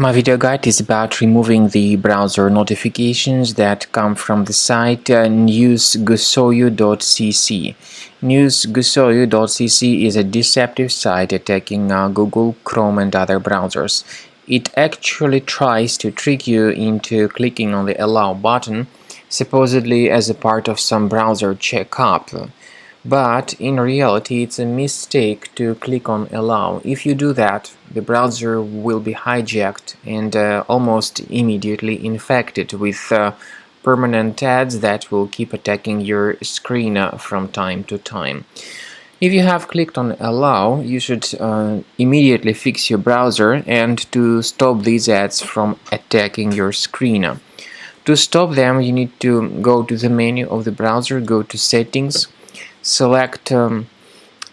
My video guide is about removing the browser notifications that come from the site News-gusoyu.cc. News-gusoyu.cc is a deceptive site attacking Google, Chrome and other browsers. It actually tries to trick you into clicking on the Allow button, supposedly as a part of some browser checkup. But in reality, it's a mistake to click on Allow. If you do that, the browser will be hijacked and almost immediately infected with permanent ads that will keep attacking your screen from time to time. If you have clicked on Allow, you should immediately fix your browser and to stop these ads from attacking your screen. To stop them, you need to go to the menu of the browser, go to Settings, select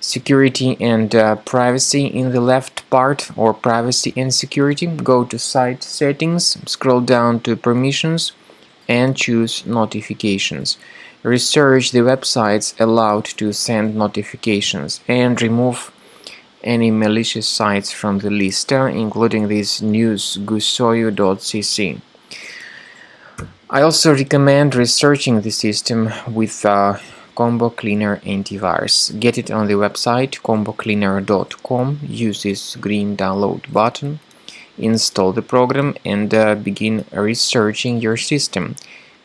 Security and Privacy in the left part, or Privacy and Security. Go to Site Settings, scroll down to Permissions and choose Notifications. Research the websites allowed to send notifications and remove any malicious sites from the list, including this News-gusoyu.cc. I also recommend researching the system with Combo Cleaner antivirus. Get it on the website combocleaner.com. Use this green download button, install the program and begin researching your system.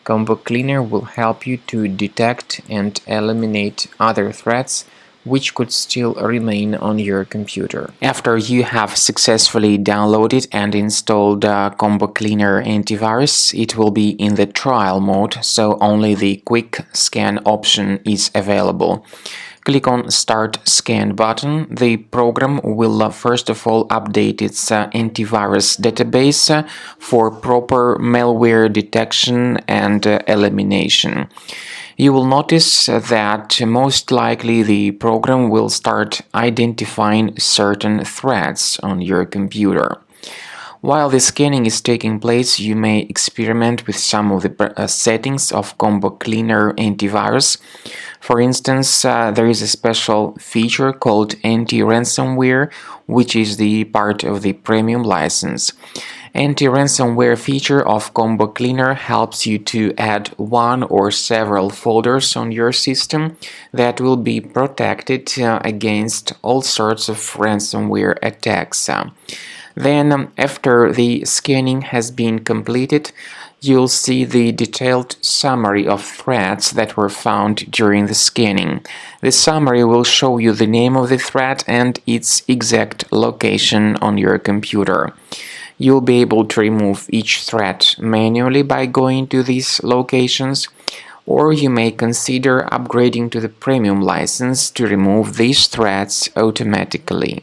Combo Cleaner will help you to detect and eliminate other threats which could still remain on your computer. After you have successfully downloaded and installed Combo Cleaner antivirus, it will be in the trial mode, so only the quick scan option is available. Click on Start Scan button. The program will first of all update its antivirus database for proper malware detection and elimination. You will notice that most likely the program will start identifying certain threats on your computer. While the scanning is taking place, you may experiment with some of the settings of Combo Cleaner antivirus. For instance, there is a special feature called anti-ransomware, which is the part of the premium license. Anti-ransomware feature of Combo Cleaner helps you to add one or several folders on your system that will be protected against all sorts of ransomware attacks. Then, after the scanning has been completed, you'll see the detailed summary of threats that were found during the scanning. The summary will show you the name of the threat and its exact location on your computer. You'll be able to remove each threat manually by going to these locations, or you may consider upgrading to the premium license to remove these threats automatically.